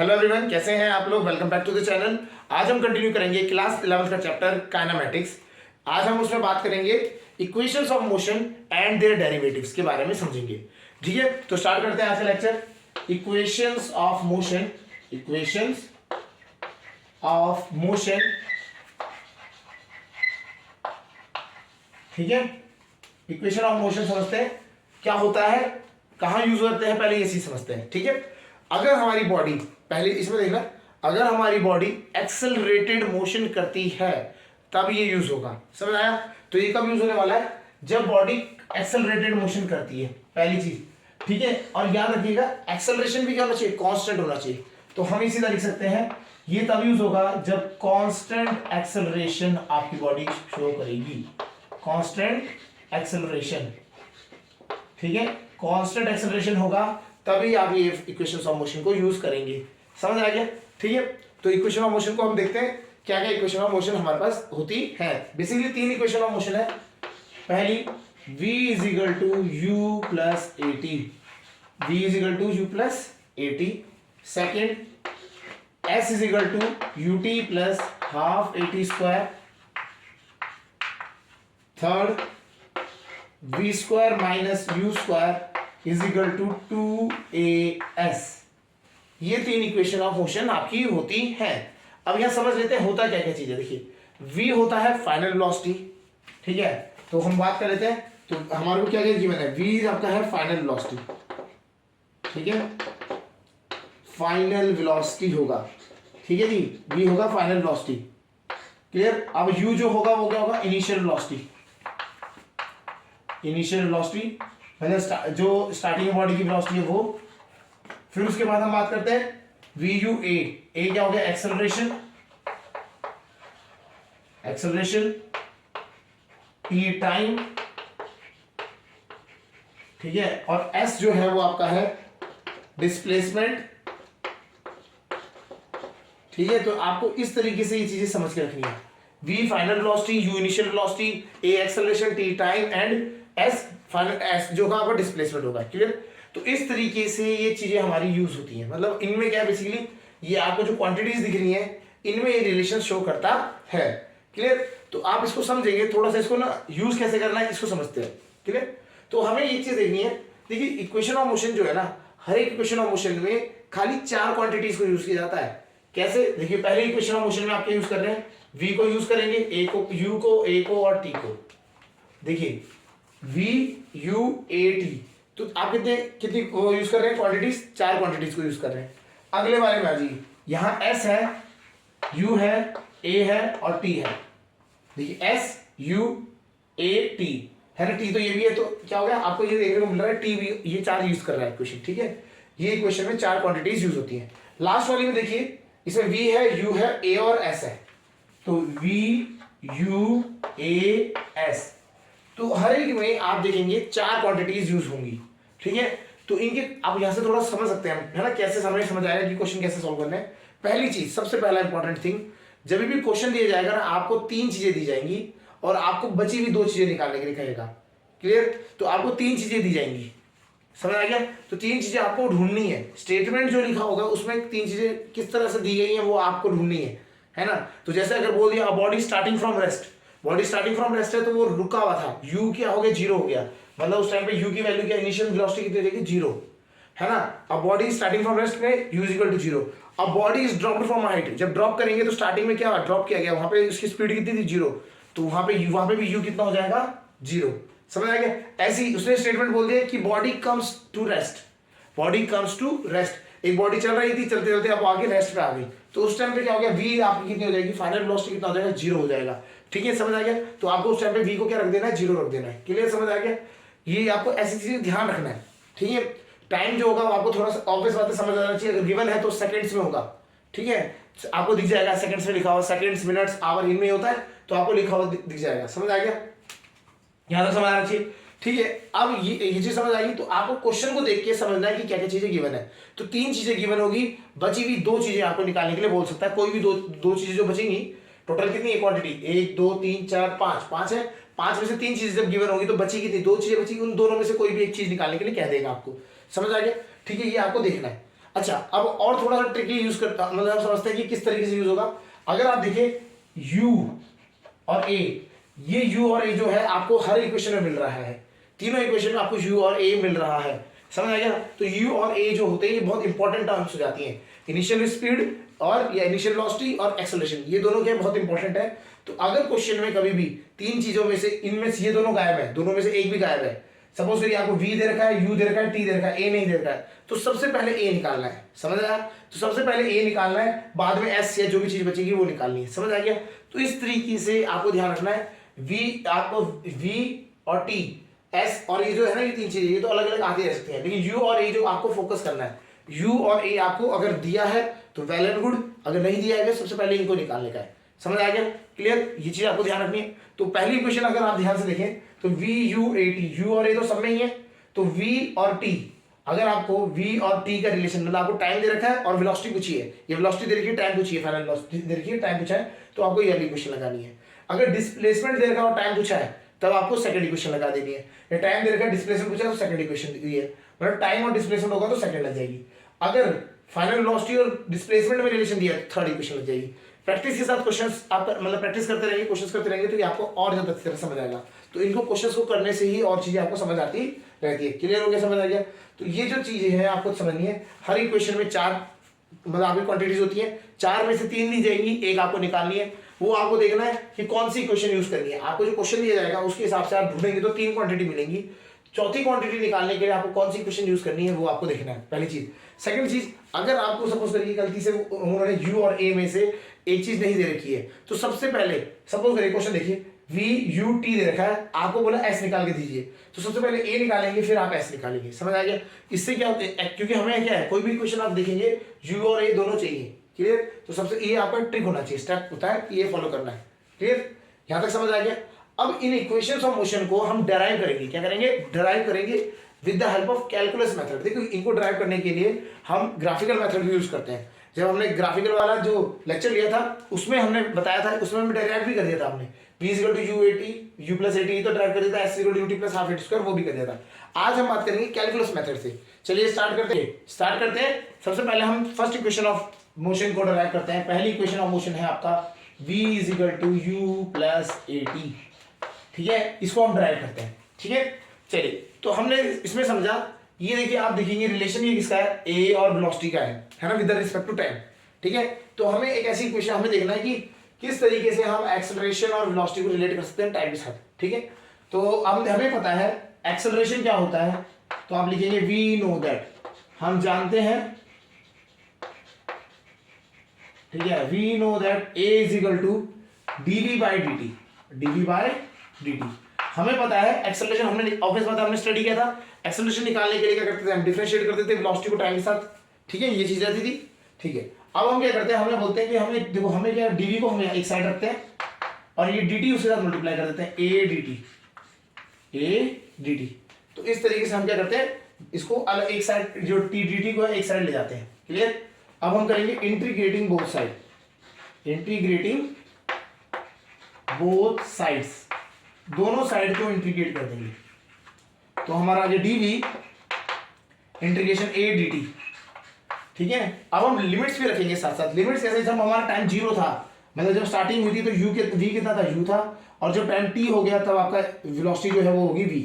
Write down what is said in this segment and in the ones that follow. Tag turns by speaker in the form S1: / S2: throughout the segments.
S1: Hello everyone, कैसे हैं आप लोग। Welcome back to the channel. आज हम कंटिन्यू करेंगे क्लास 11th का चैप्टर काइनेमैटिक्स। आज हम उसमें बात करेंगे equations of motion and their derivatives के बारे में समझेंगे। ठीक है, तो स्टार्ट करते हैं आज का lecture. Equations of motion, equations of motion. ठीक है, इक्वेशन ऑफ मोशन समझते हैं क्या होता है, कहां यूज करते हैं, पहले ये चीज समझते हैं। ठीक है, अगर हमारी बॉडी, पहले इसमें देखना, अगर हमारी बॉडी एक्सेलरेटेड मोशन करती है तब ये यूज होगा। समझ आया? तो ये कब यूज होने वाला है? जब बॉडी एक्सेलरेटेड मोशन करती है, पहली चीज। ठीक है, और याद रखिएगा एक्सेलरेशन भी क्या होना चाहिए? कांस्टेंट होना चाहिए। तो हम सीधा लिख सकते हैं ये तब यूज होगा जब कांस्टेंट एक्सेलरेशन आपकी बॉडी शो करेगी। कांस्टेंट एक्सेलरेशन, ठीक है, कांस्टेंट एक्सेलरेशन होगा तभी आप ये इक्वेशंस ऑफ मोशन को यूज करेंगे। समझ आ गया? ठीक है, तो इक्वेशन ऑफ मोशन को हम देखते हैं क्या क्या इक्वेशन ऑफ मोशन हमारे पास होती है। बेसिकली तीन इक्वेशन ऑफ मोशन है। पहली v is equal to u plus a t, v is equal to u plus a t. Second s is equal to u t plus half a t square. Third v square minus u square is equal to 2as। ये तीन equation of motion आपकी होती है। अब यहां समझ लेते हैं होता क्या क्या चीज है। देखिए, v होता है फाइनल वेलोसिटी। ठीक है, तो हम बात कर लेते हैं। तो हमारे को क्या क्या गिवन है? v आपका है फाइनल वेलोसिटी। ठीक है, फाइनल वेलोसिटी होगा। ठीक है जी, v होगा फाइनल वेलोसिटी। क्लियर? अब u जो होगा वो क्या होगा? Initial velocity. इनिशियल वेलोसिटी मतलब जो स्टार्टिंग बॉडी की वेलोसिटी है वो। फिर उसके बाद हम बात करते हैं वी यू ए। ए क्या हो गया? Acceleration, acceleration. टी टाइम, ठीक है, और एस जो है वो आपका है डिस्प्लेसमेंट। ठीक है, तो आपको इस तरीके से ये चीजें समझ के रखनी है। V final velocity, u initial velocity, a acceleration, t time and s final, s जो होगा आपका डिस्प्लेसमेंट होगा। क्लियर? तो इस तरीके से ये चीजें हमारी यूज होती हैं। मतलब इनमें क्या है, बेसिकली ये आपको जो क्वांटिटीज दिख रही हैं इनमें ये रिलेशन शो करता है। क्लियर? तो आप इसको समझेंगे थोड़ा सा, इसको ना यूज कैसे करना है इसको समझते हैं। क्लियर? तो हमें ये चीज देखनी है। देखिए, इक्वेशन ऑफ मोशन जो है ना, हर एक इक्वेशन ऑफ मोशन में खाली चार क्वांटिटीज को यूज किया जाता है। कैसे? देखिए, पहले इक्वेशन ऑफ मोशन में आप क्या यूज कर रहे हैं? v को यूज करेंगे, a को, u को, a को और t को। देखिए v u a t, तो आप कितनी कितनी यूज कर रहे हैं? क्वांटिटीज, चार क्वांटिटीज को यूज कर रहे हैं। अगले वाले में आ जाइए, यहाँ s है, u है, a है और t है। देखिए s u a t है ना, t तो ये भी है, तो क्या हो गया आपको ये देखने को मिल रहा है t भी ये चार यूज कर रहा है इक्वेशन। ठीक है, ये इक्वेशन में चार क्वांटिटीज यूज होती हैं। लास्ट वाली में देखिए, इसमें v है, u है, a और s है, तो v u a s। तो हर एक में आप देखेंगे चार क्वांटिटीज यूज होंगी। ठीक है, तो इनके आप यहां से थोड़ा समझ सकते हैं, है ना, कैसे समझ आएगा कि क्वेश्चन कैसे सॉल्व करना है। पहली चीज, सबसे पहला इंपॉर्टेंट थिंग, जब भी क्वेश्चन दिया जाएगा ना, आपको तीन चीजें दी जाएंगी और आपको बची हुई दो चीजें निकालने के लिए कहेगा। क्लियर? तो आपको तीन चीजें दी जाएंगी। समझ आ गया? तो तीन चीजें आपको ढूंढनी है। स्टेटमेंट जो लिखा होगा उसमें तीन चीजें किस तरह से दी गई है वो आपको ढूंढनी है ना। तो जैसे अगर बोल दिया body starting from rest, body starting from rest है तो वो रुका हुआ था, u क्या हो गया? जीरो हो गया। मतलब उस टाइम पे u की वैल्यू क्या? इनिशियल वेलोसिटी कितनी रहेगी? जीरो, है ना। अब बॉडी स्टार्टिंग फ्रॉम रेस्ट में u is equal to zero. अब body is dropped from height, जब ड्रॉप करेंगे तो स्टार्टिंग में क्या ड्रॉप किया गया, वहां पे उसकी स्पीड कितनी थी? जीरो, तो वहां पे भी u कितना हो जाएगा? जीरो। समझ आ गया? ऐसी उसने स्टेटमेंट बोल दिया कि body comes to rest, body comes to rest. एक बॉडी चल रही थी, चलते चलते अब आगे रेस्ट पे आ गई, तो उस टाइम पे क्या हो गया? v आपकी कितनी हो जाएगी? फाइनल वेलोसिटी कितना हो जाएगा? जीरो हो जाएगा। ठीक है, समझ आ गया? तो आपको उस टाइम पे v को क्या रख देना है? जीरो रख देना है। क्लियर? समझ आ गया? ये आपको ऐसी चीजें ध्यान रखना है। ठीक है, टाइम जो होगा वो आपको थोड़ा सा ऑब्वियस बात है समझ आना चाहिए। अगर गिवन है तो सेकंड्स में होगा। ठीक है, आपको दिख जाएगा सेकंड्स में लिखा हुआ, सेकंड्स, मिनट्स, आवर इनमें होता है, तो आपको लिखा हुआ दिख जाएगा। समझ आ गया? यहां तक समझ आना चाहिए। ठीक है, अब ये चीज समझ आ गई तो आपको क्वेश्चन को देख के समझना है कि क्या क्या चीजें गिवन है। तो तीन चीजें गिवन होगी, बची हुई दो चीजें आपको निकालने के लिए बोल सकता है। कोई भी दो चीजें जो बचेंगी, टोटल कितनी है क्वांटिटी? 1 2 3 4 5, 5 है। 5 में से तीन चीजें जब गिवन होगी तो बची कितनी? दो चीजें बची, उन दोनों में से कोई भी एक चीज निकालने के लिए कह देगा आपको। समझ आ गया? ठीक है, ये आपको देखना है। अच्छा, अब और थोड़ा सा ट्रिकी यूज करता, मतलब आप समझते हैं कि किस तरीके से यूज होगा। अगर आप देखें u और a, ये u और a जो है आपको हर इक्वेशन में मिल रहा है, तीनों इक्वेशन में आपको u और a मिल रहा है, समझ आ गया। तो u और a जो होते हैं ये बहुत इंपॉर्टेंट टर्म्स हो जाती हैं, इनिशियल स्पीड और या इनिशियल वेलोसिटी और एक्सेलरेशन, ये दोनों क्या बहुत इंपॉर्टेंट है। तो अगर क्वेश्चन में कभी भी तीन चीजों में से इनमें से ये दोनों गायब है, दोनों में से एक भी गायब है, सपोज करिए आपको v दे रखा है, u दे रखा है, t दे रखा है, a नहीं दे रखा है, तो सबसे पहले a निकालना है, समझ आया। तो सबसे पहले a निकालना है, बाद में s या जो भी चीज बचेगी वो निकालनी है, समझ आ गया। तो इस तरीके से आपको ध्यान रखना है, आपको v और t, s और ये जो है ना, ये तीन चीजें ये तो अलग अलग आती रह सकती है, लेकिन u और a जो आपको फोकस करना है, u और a आपको अगर दिया है तो वेल एंड गुड, अगर नहीं दिया है सबसे पहले इनको निकालने का है, समझ आ गया, क्लियर। ये चीज आपको ध्यान रखनी है। तो पहली इक्वेशन अगर आप ध्यान से देखें तो v u a t, u और a तो सब में ही है, तो v और t, अगर आपको v और t का रिलेशन, मतलब आपको टाइम दे रखा है और वेलोसिटी पूछी है, ये वेलोसिटी दे रखी है, टाइम पूछी है, फाइनल वेलोसिटी दे रखी है, टाइम पूछा है, तो आपको ये वाली इक्वेशन लगानी है। अगर डिस्प्लेसमेंट दे रखा है और टाइम पूछा है तब आपको सेकंड इक्वेशन लगा देनी है। या टाइम दे रखा है, डिस्प्लेसमेंट पूछा है तो सेकंड इक्वेशन दी है, मतलब टाइम और डिस्प्लेसमेंट होगा तो सेकंड लग जाएगी। अगर फाइनल वेलोसिटी और डिस्प्लेसमेंट में रिलेशन दिया तो थर्ड इक्वेशन लग जाएगी। प्रैक्टिस के साथ क्वेश्चंस आप मतलब प्रैक्टिस करते रहेंगे, क्वेश्चंस करते रहेंगे, तो ये आपको और ज्यादा अच्छी तरह समझ आएगा। तो इनको क्वेश्चंस को करने से ही और चीजें आपको समझ आती रहती है। क्लियर हो गया, समझ आ गया। तो ये जो चीजें हैं आपको समझनी है। हर इक्वेशन में चार मतलब आपकी क्वांटिटीज होती है, चार में से तीन दी जाएंगी, एक आपको निकालनी है। वो आपको देखना है कि कौन सी इक्वेशन यूज करनी है। आपको जो क्वेश्चन दिया जाएगा उसके हिसाब से आप ढूंढेंगे तो तीन क्वांटिटी मिलेंगी। चौथी क्वांटिटी निकालने के लिए आपको कौन सी इक्वेशन यूज करनी है वो आपको देखना है, पहली चीज। सेकंड चीज, अगर आपको सपोज करिए गलती से उन्होंने u और a में से एक चीज नहीं दे रखी है, तो सबसे पहले सपोज करिए क्वेश्चन देखिए v u t दे रखा है, आपको बोला s निकाल के दीजिए, तो सबसे पहले a निकालेंगे फिर आप s निकालेंगे, समझ आ गया। इससे क्या होता है, क्योंकि हमें क्या है, कोई भी क्वेश्चन आप देखेंगे u और a दोनों चाहिए, क्लियर। तो सबसे ये आपका ट्रिक होना चाहिए, स्टेप होता है ये फॉलो करना है, क्लियर। यहां तक समझ आ गया। अब इन इक्वेशंस ऑफ मोशन को हम डेराइव करेंगे, क्या करेंगे, डेराइव करेंगे with the help of calculus method. देखो इनको डेराइव करने के लिए हम ग्राफिकल मेथड भी यूज करते हैं। जब हमने ग्राफिकल वाला जो लेक्चर लिया था उसमें हमने बताया था, उसमें हमने डेराइव भी कर दिया था हमने, v equal to u a t, u plus a t तो डेराइव कर दिया था, s equal to u t plus half a t square वो भी कर दिया था। आज हम बात करेंगे कैलकुलस मेथड से। चलिए स्टार्ट करते हैं। सबसे पहले हम फर्स्ट इक्वेशन ऑफ मोशन को डेराइव करते हैं। पहली इक्वेशन ऑफ मोशन है आपका v is equal to u plus a t, ठीक है, इसको हम ड्राइव करते हैं, ठीक है। चलिए, तो हमने इसमें समझा, ये देखिए आप देखेंगे रिलेशन ये किसका है, a और वेलोसिटी का है ना, विद रिस्पेक्ट टू टाइम, ठीक है। तो हमें एक ऐसी इक्वेशन हमें देखना है कि किस तरीके से हम एक्सेलरेशन और वेलोसिटी को रिलेट कर सकते हैं टाइम के साथ, ठीक है। तो अब हमें पता है एक्सेलरेशन क्या होता है, तो आप लिखेंगे वी नो दैट, हम जानते हैं, ठीक है, we know that a is equal to dv by dt, dv by dt। हमें पता है एक्सेलरेशन, हमने ऑब्वियस बात है, हमने स्टडी किया था। एक्सेलरेशन निकालने के लिए क्या करते थे, हम डिफरेंशिएट करते थे वेलोसिटी को टाइम के साथ, ठीक है, ये चीज रहती थी, ठीक है। अब हम क्या करते हैं, हमें बोलते हैं कि हमें देखो, हमें क्या dv को हम एक साइड रखते हैं और ये dt उसके साथ मल्टीप्लाई कर देते हैं, a dt। तो इस तरीके से हम क्या करते हैं, इसको अलग एक साइड जो dt को है एक साइड ले जाते हैं, क्लियर। अब हम करेंगे integrating both side, integrating both sides, दोनों साइड को इंटीग्रेट कर देंगे। तो हमारा जो dv इंटीग्रेशन a dt, ठीक है। अब हम लिमिट्स भी रखेंगे साथ साथ। लिमिट्स कैसे, जब हमारा टाइम 0 था, मतलब जब स्टार्टिंग हुई थी तो u के v कितना था, u था, और जब टाइम t हो गया तब आपका वेलोसिटी जो है वो होगी v,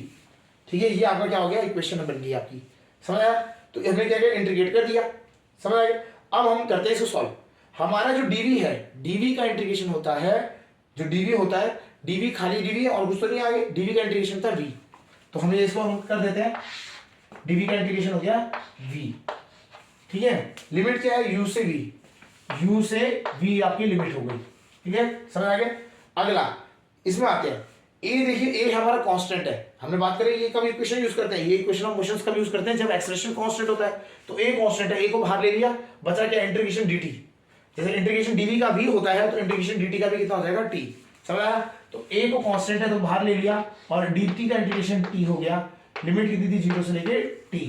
S1: ठीक है। ये आपका क्या हो गया, इक्वेशन बन गई आपकी, समझ आया। तो हमने क्या किया, इंटीग्रेट कर दिया, समझ आया। अब हम करते हैं इसको सॉल्व। हमारा जो dv है, dv का इंटीग्रेशन होता है, जो dv होता है, dv खाली dv है और कुछ तो नहीं आगे, dv का इंटीग्रेशन था v। तो हम इसको हम कर देते हैं, dv का इंटीग्रेशन हो गया v, ठीक है। लिमिट क्या है, u से v, u से v आपकी लिमिट हो गई, ठीक है, समझ आ गया। अगला इसमें आते हैं, a देखिए, a हमारा कांस्टेंट है, हमने बात करें ये कब इक्वेशन यूज करते हैं, ये इक्वेशन ऑफ मोशंस कब यूज करते हैं, जब एक्सेलरेशन कांस्टेंट होता है। तो a कांस्टेंट है, a को बाहर ले लिया, बचा क्या, इंटीग्रेशन dt। जैसे इंटीग्रेशन dv का v होता है तो इंटीग्रेशन dt का भी कितना हो जाएगा, t, समझ आया। तो a को कांस्टेंट है तो बाहर ले लिया और dt का इंटीग्रेशन t हो गया। लिमिट कितनी थी, 0 से लेके t,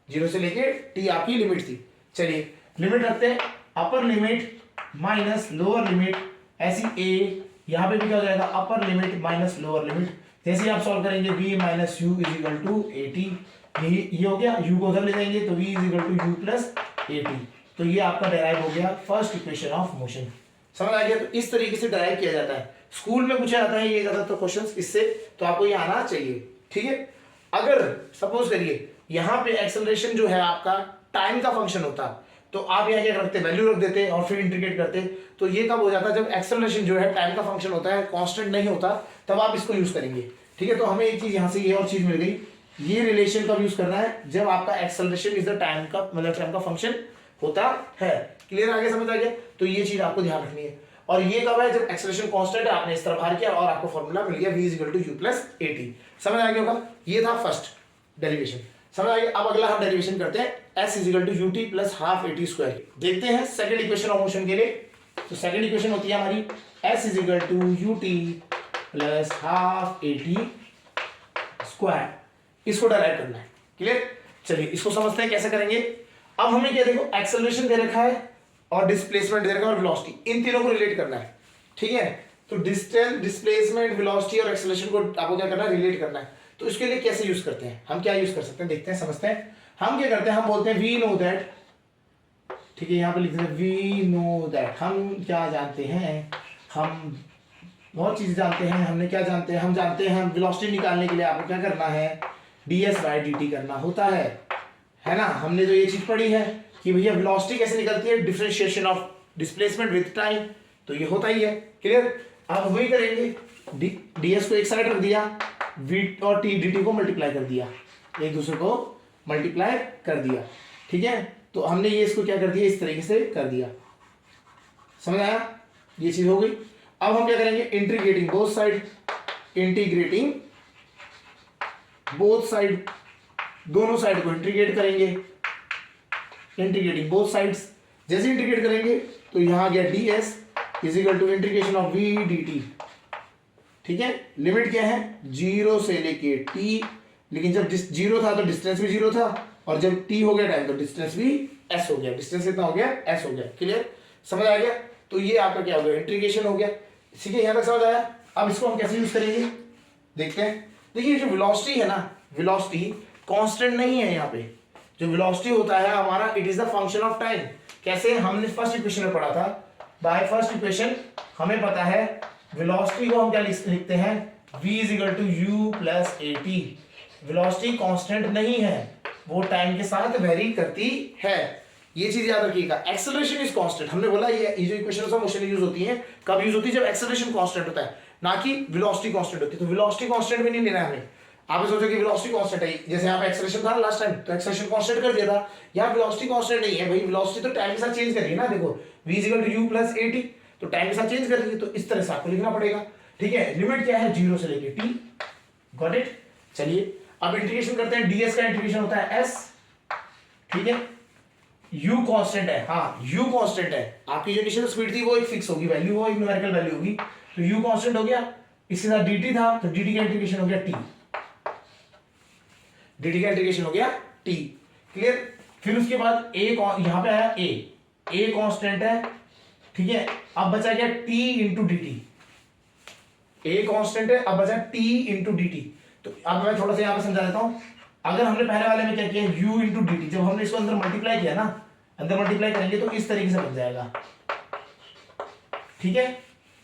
S1: 0 से लेके t आपकी लिमिट थी। चलिए लिमिट रखते हैं, upper limit minus lower limit, ऐसी a, यहाँ पे भी क्या हो जाएगा, अपर लिमिट माइनस लोअर लिमिट। जैसे आप सॉल्व करेंगे v minus u is equal to a t, ये हो गया, u को उधर ले जाएंगे तो v is equal to u plus a t. तो ये आपका डेराइव हो गया फर्स्ट इक्वेशन ऑफ मोशन। समझ आ गया? तो इस तरीके से डेराइव किया जाता है। स्कूल में पूछा जाता है ये ज्यादातर क्वेश्चंस इससे, तो आपको ये आना चाहिए। ठीक है, अगर सपोज करिए यहाँ पे एक्सेलरेशन जो है आपका टाइम का फंक्शन होता, तो आप यहाँ क्या करते, वैल्यू रख देते और फिर इंटीग्रेट करते। तो ये कब हो जाता है, जब एक्सेलरेशन जो है टाइम का फंक्शन होता है, कांस्टेंट नहीं होता, तब आप इसको यूज करेंगे। ठीक है, तो हमें एक चीज यहाँ से ये और चीज मिल गई, ये रिलेशन कब यूज करना है, जब आपका एक्सेलरेशन इज द टाइम का, मतलब टाइम का फंक्शन होता है। क्लियर, आगे समझ आ गया? तो ये चीज आपको ध्यान रखनी है। और ये कब है, जब एक्सेलरेशन कांस्टेंट है, आपने इस तरह बाहर किया और आपको फॉर्मूला मिल गया v equal to u plus a t. समझ आ गया होगा? ये था फर्स्ट डेरिवेशन। समझ आ गया? अब अगला हम डेरिवेशन करते हैं s is equal to u t plus half a t square. देखते हैं सेकंड इक्वेशन ऑफ मोशन के लिए। तो सेकंड इक्वेशन होती है हमारी s is equal to u t plus half a t square. इसको डेराइव करना है। क्लियर, चलिए इसको समझते हैं कैसे करेंगे। अब हमें क्या, देखो एक्सेलरेशन दे रखा है और डिस्प्लेसमेंट दे रखा है और वेलोसिटी, इन तीनों को रिलेट करना है। ठीक है, तो डिस्टेंस, डिस्प्लेसमेंट, वेलोसिटी और एक्सेलरेशन को आपको क्या करना है, रिलेट करना है। तो इसके लिए कैसे यूज करते हैं, हम क्या यूज कर सकते हैं, देखते हैं, समझते हैं। हम क्या करते हैं, हम बोलते हैं वी नो दैट। ठीक है, यहाँ पे लिखते हैं वी नो दैट। हम क्या जानते हैं, हम बहुत चीजें जानते हैं। हमने क्या जानते हैं, हम जानते हैं वेलोसिटी निकालने के लिए आपको क्या करना है, ds बाई dt करना होता है ना। हमने तो ये चीज पढ़ी है कि भैया वेलोसिटी कैसे निकलती है, differentiation of displacement with time, तो ये होता ही है। क्लियर, अब वही करेंगे, ds को एक साइड रख दिया, v और t dt को मल्टीप्लाई कर दिया, एक दूसरे को मल्टीप्लाई कर दिया। ठीक है, तो हमने ये इसको क्या कर दिया, इस तरीके से कर दिया। समझ आया, ये चीज हो गई। अब हम क्या करेंगे, integrating both side, integrating both side, दोनों साइड को इंटीग्रेट करेंगे, इंटीग्रेटिंग बोथ साइड्स। जैसे इंटीग्रेट करेंगे तो यहां आ गया ds is equal to integration of v dt। ठीक है, लिमिट क्या है, 0 से लेके t, लेकिन जब जीरो था तो डिस्टेंस भी 0 था, और जब t हो गया टाइम तो डिस्टेंस भी s हो गया, डिस्टेंस कितना हो गया, s हो गया। क्लियर, समझ आ गया? तो ये आपका क्या हो गया, इंटीग्रेशन हो गया। ठीक है, यहां तक समझ आया? अब इसको हम कैसे यूज करेंगे, देखते हैं। देखिए जो वेलोसिटी है ना, वेलोसिटी कांस्टेंट नहीं है। यहाँ पे जो वेलोसिटी होता है हमारा, it is the function of time. कैसे, हमने फर्स्ट इक्वेशन में पढ़ा था, बाय फर्स्ट इक्वेशन हमें पता है वेलोसिटी को हम क्या लिखते हैं, v is equal to u plus a t. Velocity constant नहीं है, वो टाइम के साथ वेरी करती है, ये चीज याद रखिएगा। एक्सेलरेशन इज कांस्टेंट, हमने बोला ये जो इक्वेशंस ऑफ मोशन यूज होती हैं, कब यूज होती है, जब एक्सेलरेशन कांस्टेंट होता है, ना कि वेलोसिटी कांस्टेंट होती है। तो वेलोसिटी कांस्टेंट भी नहीं लेना है हमें। आपने सोचा कि वेलोसिटी कांस्टेंट है, जैसे यहाँ पे एक्सेलरेशन था लास्ट टाइम, तो एक्सेलरेशन कांस्टेंट कर दिया था। यहाँ वेलोसिटी कांस्टेंट नहीं है भाई, वेलोसिटी तो टाइम के साथ चेंज कर रही है ना। देखो v is equal to u plus a t, तो टाइम के साथ चेंज कर रही है, तो इस तरह से आपको लिखना पड़ेगा। ठीक है, लिमिट क्या है, 0 से लेके t। Got it? चलिए अब इंटीग्रेशन करते हैं, ds का इंटीग्रेशन होता है s। ठीक है, u कांस्टेंट है, हाँ u कांस्टेंट है। आपकी जो इनिशियल स्पीड थी वो एक फिक्स होगी वैल्यू, वो एक न्यूमेरिकल वैल्यू होगी, तो u कांस्टेंट हो गया। इसके साथ dt था, तो dt का इंटीग्रेशन हो गया t, dt का इंटीग्रेशन हो गया t। क्लियर, फिर उसके बाद a, यहां पे आया a कांस्टेंट है। ठीक है, अब बचा क्या, t into D T. A constant है, अब बचा t इंटू डी टी। तो अब मैं थोड़ा सा यहां पे समझा देता हूं। अगर हमने पहले वाले में क्या किया, u इंटू डी टी, जब हमने इसको अंदर मल्टीप्लाई किया ना, अंदर मल्टीप्लाई करेंगे तो इस तरीके से बन जाएगा। ठीक है,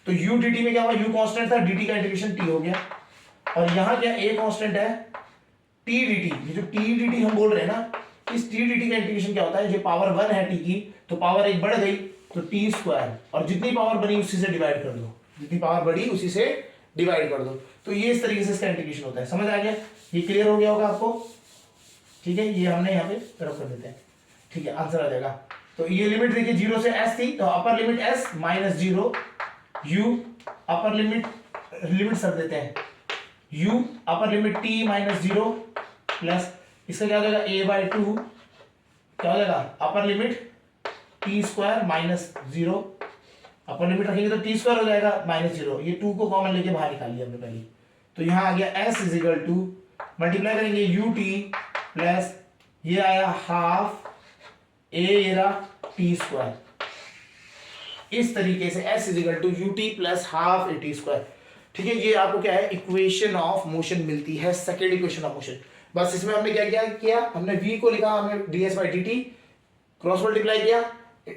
S1: तो u dt में क्या हुआ, u कांस्टेंट था, dt का इंटीग्रेशन t हो गया, और यहां क्या a कांस्टेंट है, t dt। ये जो t dt हम बोल रहे हैं ना, इस t dt का इंटीग्रेशन क्या होता है, जो पावर 1 है t की, तो पावर 1 बढ़ गई तो t स्क्वायर, और जितनी पावर बनी उसी से डिवाइड कर दो, जितनी पावर बढ़ी उसी से डिवाइड कर दो। तो ये इस तरीके से इसका इंटीग्रेशन होता है। समझ आ गया? ये क्लियर हो गया होगा आपको? ठीक है, ये हमने यहाँ पे रख कर देते हैं। ठीक है, आंसर आ जाएगा। तो ये लिमिट देखिए 0 से s थी, तो upper limit s minus 0 u, upper limit sir देते हैं u, upper limit t minus 0 plus इसका क्या हो जाएगा a बाई 2, क्या हो जाएगा अपर limit t square minus 0, upper limit रखेंगे तो t स्क्वायर हो जाएगा माइनस 0, ये 2 को कॉमन लेके बाहर निकाल लिया हमने पहले। तो यहाँ आ गया s is equal to, multiply करेंगे ut प्लस ये आया हाफ a एरा t स्क्वायर, इस तरीके से s is equal to ut plus half a t square. ठीक है, ये आपको क्या है, इक्वेशन ऑफ मोशन मिलती है, सेकेंड इक्वेशन ऑफ मोशन। बस इसमें हमने क्या किया, हमने v को लिखा, हमने ds by dt, cross multiply किया,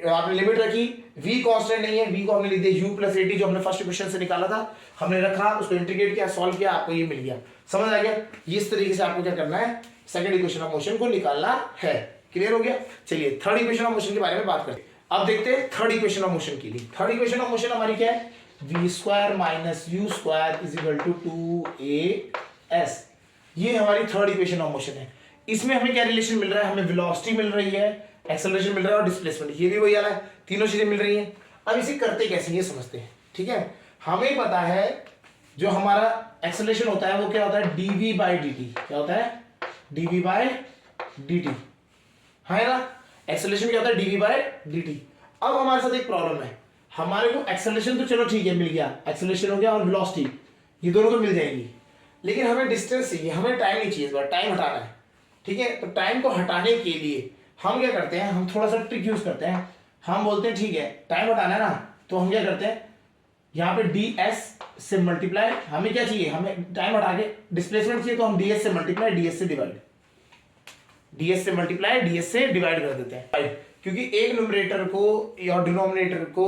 S1: आपने लिमिट रखी, v कांस्टेंट नहीं है, v को हमने लिख दिया u प्लस एटी, जो हमने फर्स्ट क्वेश्चन से निकाला था हमने रखा, उसको इंटीग्रेट किया, सॉल्व किया, आपको ये मिल गया। समझ आ गया? इस तरीके से आपको क्या करना है, सेकंड इक्वेशन ऑफ मोशन को निकालना है। क्लियर हो गया? चलिए थर्ड इक्वेशन ऑफ मोशन के बारे में बात करते हैं। अब देखते हैं थर्ड इक्वेशन ऑफ मोशन के लिए। थर्ड इक्वेशन ऑफ मोशन हमारी क्या है, v square minus u square is equal to 2as। ये हमारी थर्ड इक्वेशन ऑफ मोशन है। इसमें हमें क्या रिलेशन मिल रहा है, हमें वेलोसिटी मिल रही है, एक्सेलरेशन मिल रहा है और डिस्प्लेसमेंट, ये भी वही आ रहा है, तीनों चीजें मिल रही हैं। अब इसे करते कैसे ये समझते हैं। ठीक है, हमें पता है जो हमारा एक्सेलरेशन होता है वो क्या होता है, dv बाई dt। क्या होता है, dv बाई dt, है ना। एक्सेलरेशन क्या होता है, dv बाई dt। अब हमारे साथ एक प्रॉब्लम है, हमारे को एक्सेलरेशन तो चलो ठीक है मिल गया, एक्सेलरेशन हो गया और वेलोसिटी, ये दोनों तो मिल जाएंगी, लेकिन हमें डिस्टेंस चाहिए, हमें टाइम नहीं चाहिए, इस बार टाइम हटाना है। ठीक है, तो टाइम को हटाने के लिए हम क्या करते हैं, हम थोड़ा सा ट्रिक यूज करते हैं। हम बोलते हैं ठीक है टाइम हटाना है ना, तो हम क्या करते हैं, यहाँ पे ds से मल्टीप्लाई, हमें क्या चाहिए, हमें टाइम हटा के डिस्प्लेसमेंट चाहिए, तो हम ds से मल्टीप्लाई, ds से डिवाइड, ds से मल्टीप्लाई, ds से डिवाइड कर देते हैं। क्योंकि एक न्यूमरेटर को या डिनोमिनेटर को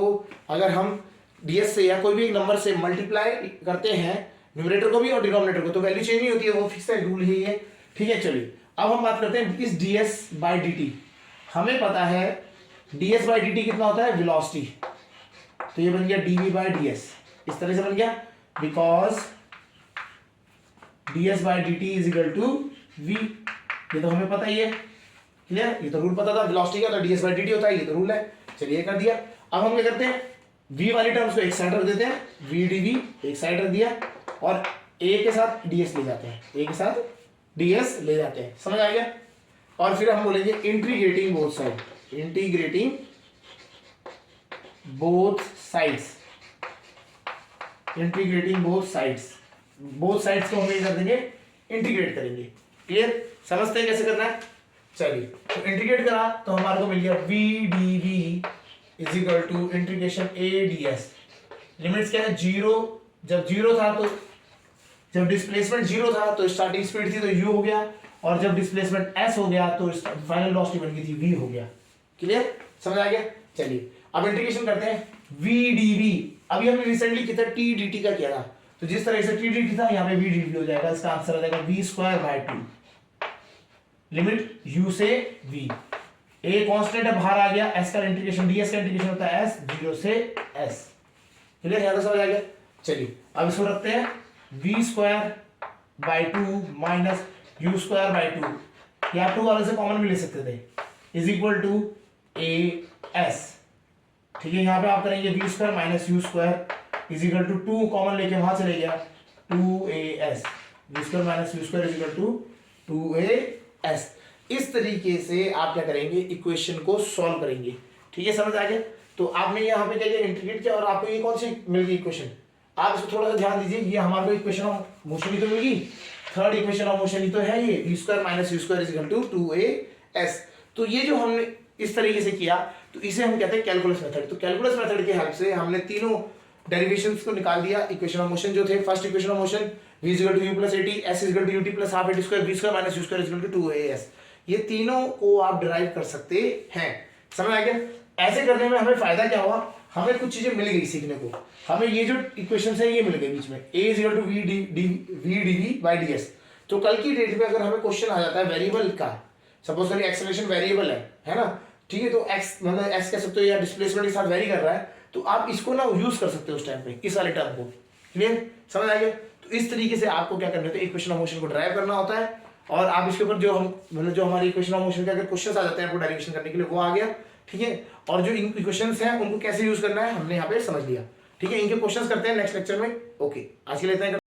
S1: अगर हम ds से या कोई भी एक नंबर से मल्टीप्लाई करते हैं, न्यूमरेटर को भी और डिनोमिनेटर को, तो वैल्यू चेंज नहीं होती है, वो फिक्स है, रूल ही है। ठीक है, चलिए अब हम बात करते हैं इस ds बाई dt। हमें पता है ds बाई dt कितना होता है, वेलोसिटी, तो ये बन गया dv बाई ds, इस तरह से बन गया, because ds by dt is equal to v। ये तो हमें पता ही है, क्लियर, ये तो रूल पता था, वेलोसिटी का तो ds बाई dt होता है, ये तो रूल है। चलिए कर दिया। अब हम क्या करते हैं, v वाली टर्म्स को एक साइड रख देते हैं, v dv एक साइड रख दिया और a के साथ ds ले जाते हैं, a के साथ ds ले जाते हैं। समझ आ गया? और फिर हम बोलेंगे integrating both side, integrating both sides, integrating both sides, both sides को हम ये कर देंगे, इंटीग्रेट करेंगे। क्लियर, समझते हैं कैसे करना है? चलिए, तो इंटीग्रेट करा तो हमारे को मिल गया v dv is equal to integration a ds। Limits क्या है, जीरो, जब जीरो था तो, जब डिस्प्लेसमेंट जीरो था तो स्टार्टिंग स्पीड थी तो u हो गया, और जब डिस्प्लेसमेंट s हो गया तो फाइनल वेलोसिटी बन गई थी v हो गया। क्लियर, समझ आ गया? चलिए अब इंटीग्रेशन करते हैं, v dv, अभी हमने रिसेंटली कितना t dt का किया था, तो जिस तरह से t dt था यहाँ पे v dv हो जाएगा, इसका आंसर आ जाएगा v square by 2, limit u से v, a कांस्टेंट है बाहर आ गया, s का इंटीग्रेशन, ds का इंटीग्रेशन होता है s, 0 से s। क्लियर, यहाँ तक समझ आ गया? चलिए अब इसको रखते हैं, v square by 2 minus u square by 2, या 2 वाले से कॉमन भी ले सकते थे, इज इक्वल टू as। ठीक है, यहाँ पे आप करेंगे v square minus u square is equal to 2 common लेके वहां चले गया 2as, v square minus u square is equal to 2as। इस तरीके से आप क्या करेंगे, इक्वेशन को सॉल्व करेंगे। ठीक है, समझ आ गया? तो आपने यहाँ पे क्या किया, इंटीग्रेट किया, और आपको ये कौन सी मिल गई इक्वेशन, आप इसको थोड़ा सा ध्यान दीजिए, ये हमारे को इक्वेशन ऑफ मोशन ही तो मिल गई, थर्ड इक्वेशन ऑफ मोशन ही तो है ये, v square minus u square is equal to 2as। तो ये जो हमने इस तरीके से किया, तो इसे हम कहते हैं कैलकुलस मेथड। तो कैलकुलस मेथड के हेल्प से हमने तीनों डेरिवेशंस को निकाल दिया। इक्वेशन ऑफ मोशन जो थे, first equation of motion v is equal to u plus 80, s is equal to ut plus half a square, v square minus u square is equal to 2as। ये तीनों को आप derive कर सकते हैं। समझ आ गया? ऐसे करने में हमें फायदा क्या हुआ, हमें कुछ चीजें मिल गई सीखने को, हमें ये जो इक्वेशन है ये मिल गई बीच में, a is equal to v dv by ds। तो कल की डेट में अगर हमें क्वेश्चन आ जाता है वेरिएबल का, सपोज करिए एक्सेलरेशन वेरिएबल है ना, ठीक है, तो x मतलब s कह सकते हो, या डिस्प्लेसमेंट के साथ वेरी कर रहा है, तो आप इसको ना यूज कर सकते हो उस टाइम पे, इस वाले टर्म को। क्लियर, समझ आ गया? तो इस तरीके से आपको क्या करना है, इक्वेशन ऑफ मोशन को ड्राइव करना होता है, और आप इसके ऊपर जो हम मतलब जो हमारी इक्वेशन ऑफ मोशन के अगर क्वेश्चंस आ जाते हैं आपको डेरिवेशन करने के लिए, वो आ गया। ठीक है, और जो इक्वेशंस हैं उनको कैसे यूज करना है हमने यहाँ पे समझ लिया। ठीक है, इनके क्वेश्चंस करते हैं नेक्स्ट लेक्चर में। ओके, आज के लिए इतना ही।